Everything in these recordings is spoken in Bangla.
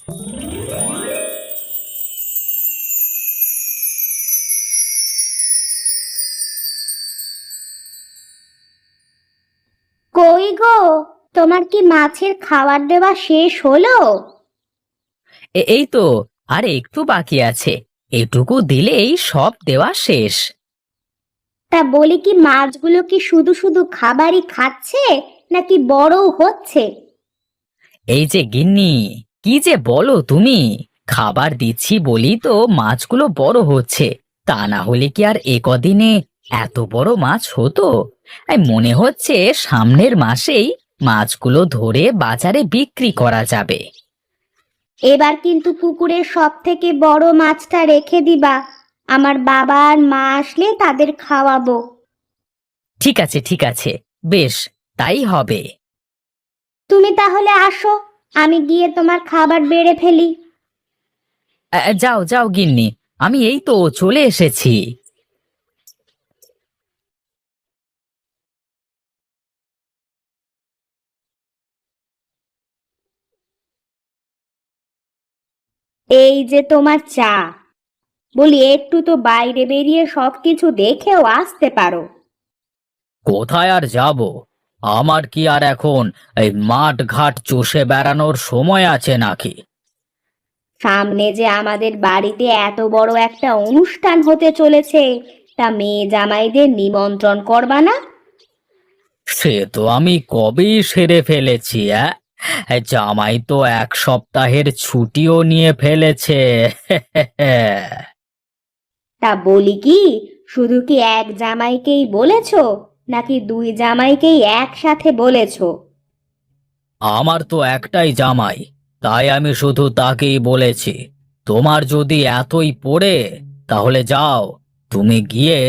কই গো, তোমার কি মাছের খাবার দেওয়া শেষ হলো? এই তো, আর একটু বাকি আছে। এটুকু দিলেই সব দেওয়া শেষ। তা বলি কি, মাছগুলো কি শুধু শুধু খাবারই খাচ্ছে নাকি বড়ও হচ্ছে? এই যে গিন্নি, কি যে বলো তুমি! খাবার দিচ্ছি বলি তো মাছগুলো বড় হচ্ছে। তা না হলে কি আর এ কদিনে এত বড় মাছ হতো? মনে হচ্ছে সামনের মাসেই মাছগুলো ধরে বাজারে বিক্রি করা যাবে। এবার কিন্তু পুকুরের সব থেকে বড় মাছটা রেখে দিবা, আমার বাবা আর মা আসলে তাদের খাওয়াবো। ঠিক আছে, ঠিক আছে, বেশ, তাই হবে। তুমি তাহলে আসো, আমি গিয়ে তোমার খাবার বেড়ে ফেলি। যাও যাও গিন্নি, আমি এই তো চলে এসেছি। এই যে তোমার চা। বলি, একটু তো বাইরে বেরিয়ে সবকিছু দেখেও আসতে পারো। কোথায় আর যাব? আমার কি আর এখন এই মাঠ ঘাট চষে বেড়ানোর সময় আছে নাকি? সামনে যে আমাদের বাড়িতে এত বড় একটা অনুষ্ঠান হতে চলেছে, তা মেয়ে জামাইদের নিমন্ত্রণ করবা না? সে তো আমি কবেই সেরে ফেলেছি। জামাই তো 1 সপ্তাহের ছুটিও নিয়ে ফেলেছে। তা বলি কি, শুধু কি এক জামাইকেই বলেছো নাকি দুই জামাইকেই একসাথে বলেছো? আমার তো একটাই জামাই, তাই আমি শুধু তাকেই বলেছি। তোমার যদি এতই পড়ে, তাহলে যাও, তুমি গিয়ে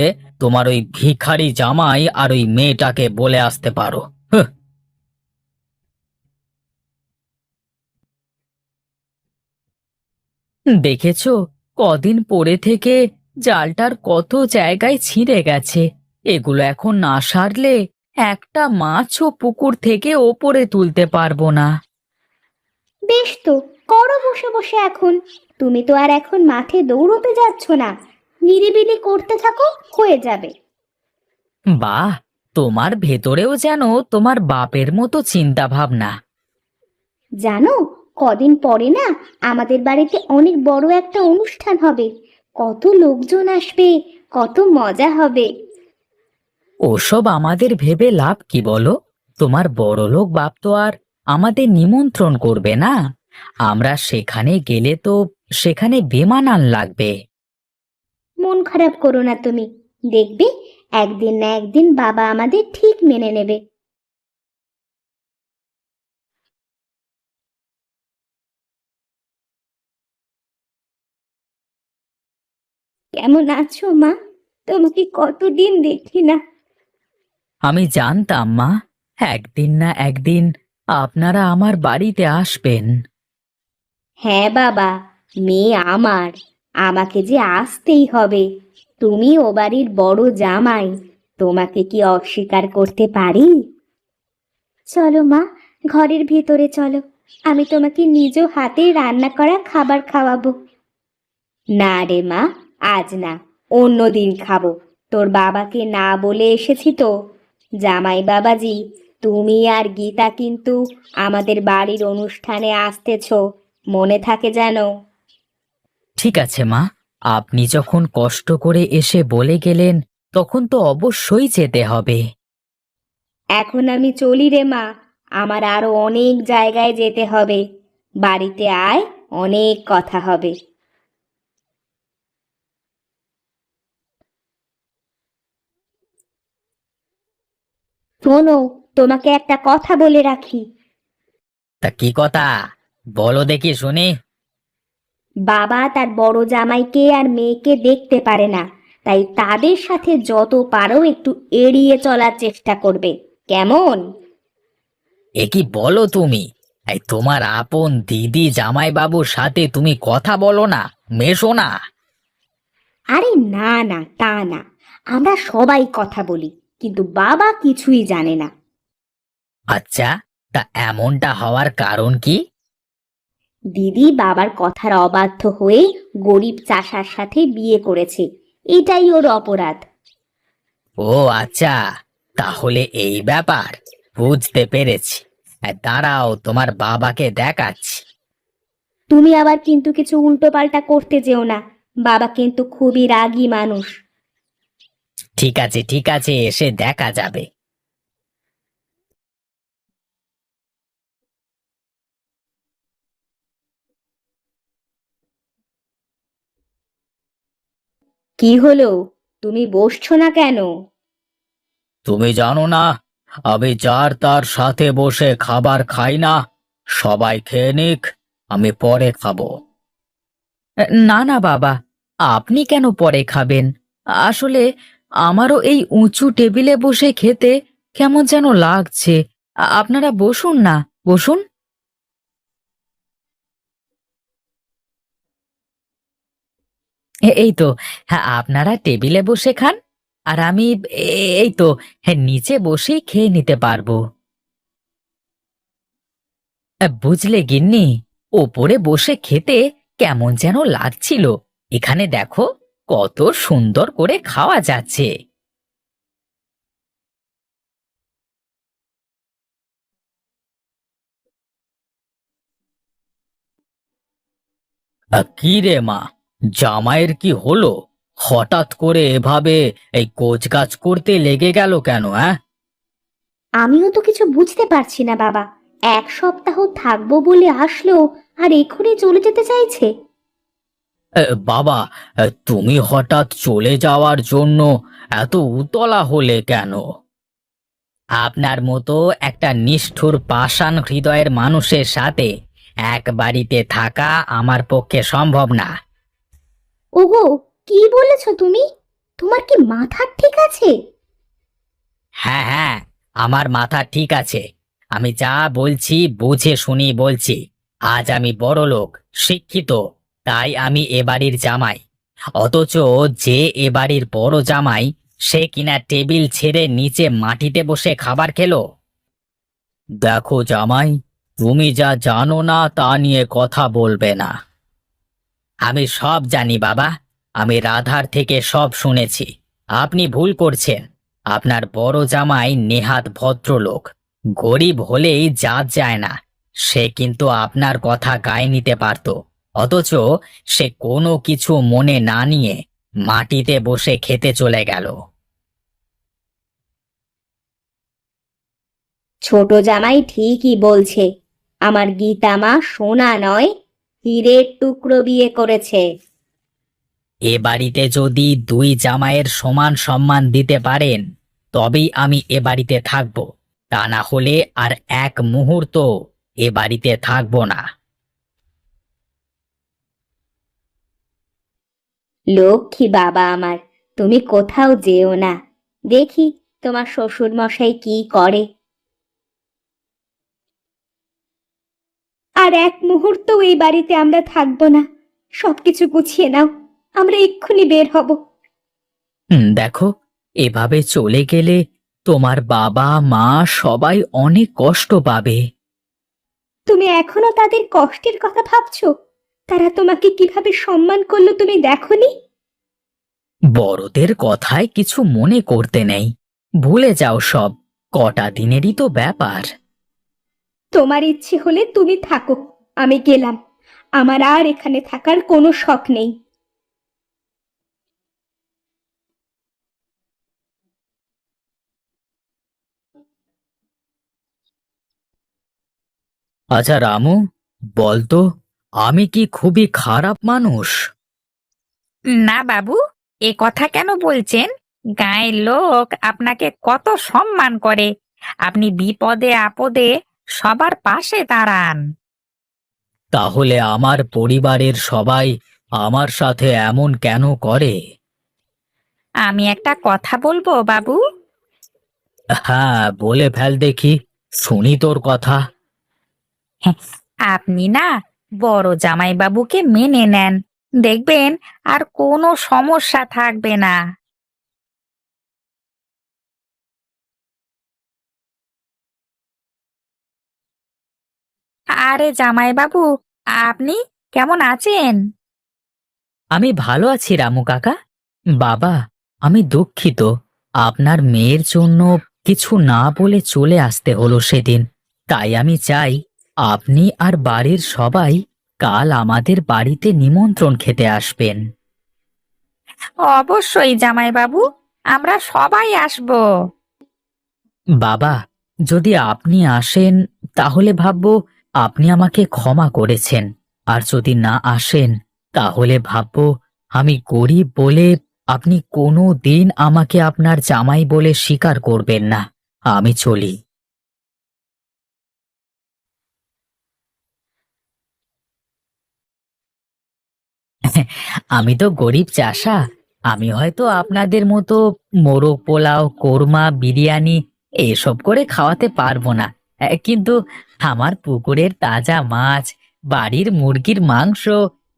তোমার ওই ভিখারি জামাই আর ওই মেয়েটাকে বলে আসতে পারো। হুঁ। দেখেছো, কদিন পরে থেকে জালটার কত জায়গায় ছিঁড়ে গেছে। এগুলো এখন না সারলে একটা মাছও পুকুর থেকে ওপরে তুলতে পারবো না। বেশ তো, করো বসে বসে এখন। তুমি তো আর এখন মাঠে দৌড়তে যাচ্ছ না, নিরিবিলি করতে থাকো, হয়ে যাবে। বাহ, তোমার ভেতরেও যেন তোমার বাপের মতো চিন্তা ভাবনা। জানো, কদিন পরে না আমাদের বাড়িতে অনেক বড় একটা অনুষ্ঠান হবে। কত লোকজন আসবে, কত মজা হবে। ওসব আমাদের ভেবে লাভ কি বলো? তোমার বড়লোক বাপ তো আর আমাদের নিমন্ত্রণ করবে না। আমরা সেখানে গেলে তো সেখানে বেমানান লাগবে। মন খারাপ করো না তুমি, দেখবে একদিন না একদিন বাবা আমাদের ঠিক মেনে নেবে। কেমন আছো মা? তোমাকে কতদিন দেখি না। আমি জানতাম মা, একদিন না একদিন আপনারা আমার বাড়িতে আসবেন। হ্যাঁ বাবা, মেয়ে আমার, আমাকে যে আসতেই হবে। তুমি ও বাড়ির বড় জামাই, তোমাকে কি অস্বীকার করতে পারি? চলো মা, ঘরের ভিতরে চলো, আমি তোমাকে নিজ হাতে রান্না করা খাবার খাওয়াবো। না রে মা, আজ না, অন্য দিন খাবো। তোর বাবাকে না বলে এসেছি তো। জামাই বাবাজি, তুমি আর গীতা কিন্তু আমাদের বাড়ির অনুষ্ঠানে আসতেছো, মনে থাকে যেন। ঠিক আছে মা, আপনি যখন কষ্ট করে এসে বলে গেলেন, তখন তো অবশ্যই যেতে হবে। এখন আমি চলি রে মা, আমার আরো অনেক জায়গায় যেতে হবে। বাড়িতে আয়, অনেক কথা হবে। শোনো, তোমাকে একটা কথা বলে রাখি। তা কি কথা? বলো দেখি শুনি। বাবা তার বড় জামাইকে আর মেয়েকে দেখতে পারে না, তাই তাদের সাথে যত পারো একটু এড়িয়ে চলার চেষ্টা করবে, কেমন? এ কি বলো তুমি? এই তোমার আপন দিদি জামাইবাবুর সাথে তুমি কথা বলো না, মেশো না? আরে না না, তা না, আমরা সবাই কথা বলি, কিন্তু বাবা কিছুই জানে না। আচ্ছা, তা এমনটা হওয়ার কারণ কি? দিদি বাবার কথার অবাধ্য হয়ে গরিব চাষার সাথে বিয়ে করেছে, এটাই ওর অপরাধ। ও আচ্ছা, তাহলে এই ব্যাপার, বুঝতে পেরেছি। দাঁড়াও, তোমার বাবাকে দেখাচ্ছি। তুমি আবার কিন্তু কিছু উল্টোপাল্টা করতে যেও না, বাবা কিন্তু খুবই রাগী মানুষ। ঠিক আছে ঠিক আছে, এসে দেখা যাবে। কি হলো, তুমি বসছো না কেন? তুমি জানো না, আমি যার তার সাথে বসে খাবার খাই না। সবাই খেয়ে নিক, আমি পরে খাবো। না না বাবা, আপনি কেন পরে খাবেন? আসলে আমারও এই উঁচু টেবিলে বসে খেতে কেমন যেন লাগছে। আপনারা বসুন না, বসুন। এই তো, হ্যাঁ, আপনারা টেবিলে বসে খান, আর আমি এই তো, হ্যাঁ, নিচে বসেই খেয়ে নিতে পারবো। বুঝলে গিন্নি, ওপরে বসে খেতে কেমন যেন লাগছিল। এখানে দেখো, কত সুন্দর করে খাওয়া যাচ্ছে। কি রে মা, জামাইয়ের কি হলো? হঠাৎ করে এভাবে এই কোচকাচ করতে লেগে গেল কেন, হ্যাঁ? আমিও তো কিছু বুঝতে পারছি না বাবা, 1 সপ্তাহ থাকবো বলে আসলো, আর এখনই চলে যেতে চাইছে। বাবা, তুমি হঠাৎ চলে যাওয়ার জন্য এত উতলা হলে কেন? আপনার মতো একটা নিষ্ঠুর পাষাণ হৃদয়ের মানুষের সাথে এক বাড়িতে থাকা আমার পক্ষে সম্ভব না। ওগো, কি বলেছো তুমি? তোমার কি মাথা ঠিক আছে? হ্যাঁ হ্যাঁ, আমার মাথা ঠিক আছে। আমি যা বলছি বুঝে শুনি বলছি। আজ আমি বড় লোক, শিক্ষিত, তাই আমি এ বাড়ির জামাই। অথচ যে এ বাড়ির বড় জামাই, সে কিনা টেবিল ছেড়ে নিচে মাটিতে বসে খাবার খেলো। দেখো জামাই, তুমি যা জানো না তা নিয়ে কথা বলবে না। আমি সব জানি বাবা, আমি রাধার থেকে সব শুনেছি। আপনি ভুল করছেন। আপনার বড় জামাই নেহাত ভদ্রলোক, গরিব হলেই জাত যায় না। সে কিন্তু আপনার কথা গায়ে নিতে পারত, অথচ সে কোনো কিছু মনে না নিয়ে মাটিতে বসে খেতে চলে গেল। ছোট জামাই ঠিকই বলছে, আমার গীতা মা সোনা নয়, হীরের টুকরো বিয়ে করেছে। এ বাড়িতে যদি দুই জামাইয়ের সমান সম্মান দিতে পারেন, তবেই আমি এ বাড়িতে থাকব। তা না হলে আর এক মুহূর্ত এ বাড়িতে থাকবো না। লক্ষ্মী বাবা আমার, তুমি কোথাও যেও না, দেখি তোমার শ্বশুর মশাই কি করে। আর এক মুহূর্ত এই বাড়িতে আমরা থাকবো না, সবকিছু গুছিয়ে নাও, আমরা এক্ষুনি বের হব। দেখো, এভাবে চলে গেলে তোমার বাবা মা সবাই অনেক কষ্ট পাবে। তুমি এখনো তাদের কষ্টের কথা ভাবছো? তারা তোমাকে কিভাবে সম্মান করলো তুমি দেখোনি? বড়দের কথায় কিছু মনে করতে নেই, ভুলে যাও সব। কটা দিনেরই তো ব্যাপার। তোমার ইচ্ছে হলে তুমি থাকো, আমি গেলাম, আমার আর এখানে থাকার কোনো শখ নেই। আচ্ছা রামু, বলতো, আমি কি খুবই খারাপ মানুষ? না বাবু, এ কথা কেন বলছেন? গাঁয়ের লোক আপনাকে কত সম্মান করে। আপনি বিপদে আপদে সবার পাশে দাঁড়ান। তাহলে আমার পরিবারের সবাই আমার সাথে এমন কেন করে? আমি একটা কথা বলবো বাবু? হ্যাঁ, বলে ফেল দেখি, শুনি তোর কথা। হ্যাঁ, আপনি না বড় জামাই বাবুকে মেনে নেন, দেখবেন আর কোনো সমস্যা থাকবে না। আরে জামাই বাবু, আপনি কেমন আছেন? আমি ভালো আছি রামু কাকা। বাবা, আমি দুঃখিত, আপনার মেয়ের জন্য কিছু না বলে চলে আসতে হলো সেদিন। তাই আমি চাই আপনি আর বাড়ির সবাই কাল আমাদের বাড়িতে নিমন্ত্রণ খেতে আসবেন। অবশ্যই জামাইবাবু, আমরা সবাই আসবো। বাবা, যদি আপনি আসেন তাহলে ভাববো আপনি আমাকে ক্ষমা করেছেন, আর যদি না আসেন তাহলে ভাববো আমি গরিব বলে আপনি কোনো দিন আমাকে আপনার জামাই বলে স্বীকার করবেন না। আমি চলি। আমি তো গরিব চাষা, আমি হয়তো আপনাদের মতো মোরগ পোলাও, কোরমা, বিরিয়ানি এসব করে খাওয়াতে পারবো না। কিন্তু আমার পুকুরের তাজা মাছ, বাড়ির মুরগির মাংস,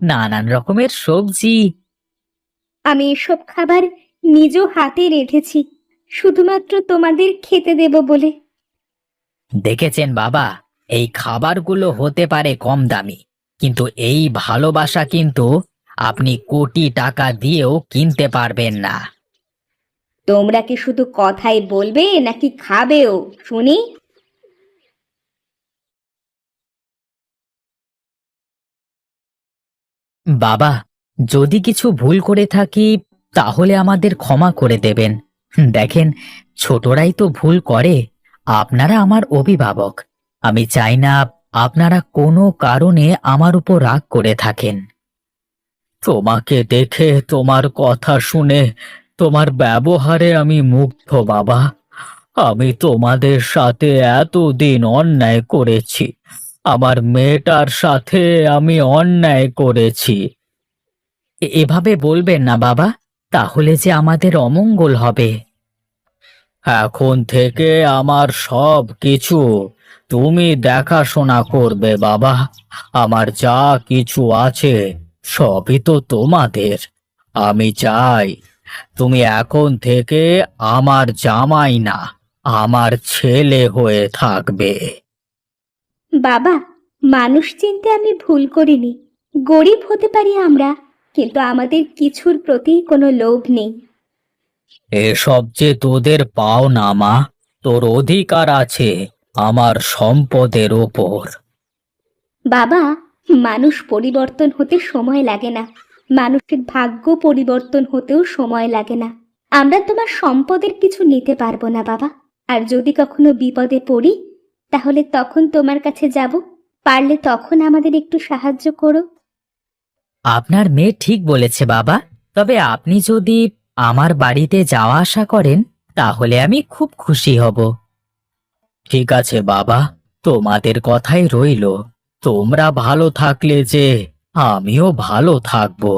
নানান রকমের সবজি। আমি এসব খাবার নিজ হাতে রেঁধেছি, শুধুমাত্র তোমাদের খেতে দেব বলে। দেখেছেন বাবা, এই খাবারগুলো হতে পারে কম দামি, কিন্তু এই ভালোবাসা কিন্তু আপনি কোটি টাকা দিয়েও কিনতে পারবেন না। তোমরা কি শুধু কথাই বলবে নাকি খাবেও শুনি? বাবা, যদি কিছু ভুল করে থাকি তাহলে আমাদের ক্ষমা করে দেবেন। দেখেন, ছোটরাই তো ভুল করে। আপনারা আমার অভিভাবক, আমি চাই না আপনারা কোনো কারণে আমার উপর রাগ করে থাকেন। তোমাকে দেখে, তোমার কথা শুনে, তোমার ব্যবহারে আমি মুগ্ধ বাবা। আমি তোমাদের সাথে এতদিন অন্যায় করেছি, আমার মেয়েটার সাথে আমি অন্যায় করেছি। এভাবে বলবেন না বাবা, তাহলে যে আমাদের অমঙ্গল হবে। এখন থেকে আমার সব কিছু তুমি দেখাশোনা করবে বাবা। আমার যা কিছু আছে সবই তো তোমাদের। আমি চাই তুমি এখন থেকে আমার জামাই না, আমার ছেলে হয়ে থাকবে। বাবা, মানুষ চিনতে আমি ভুল করিনি। গরিব হতে পারি আমরা, কিন্তু আমাদের কিছুর প্রতি কোনো লোভ নেই। এসব যে তোদের পাও না মা, তোর অধিকার আছে আমার সম্পদের ওপর। বাবা, মানুষ পরিবর্তন হতে সময় লাগে না, মানুষের ভাগ্য পরিবর্তন হতেও সময় লাগে না। আমরা তোমার সম্পদের কিছু নিতে পারবো না বাবা, আর যদি কখনো বিপদে পড়ি তাহলে তখন তোমার কাছে যাব। পারলে তখন আমাদের একটু সাহায্য করো। আপনার মেয়ে ঠিক বলেছে বাবা, তবে আপনি যদি আমার বাড়িতে যাওয়া আসা করেন তাহলে আমি খুব খুশি হব। ঠিক আছে বাবা, তোমাদের কথাই রইলো। তোমরা ভালো থাকলে যে আমিও ভালো থাকবো।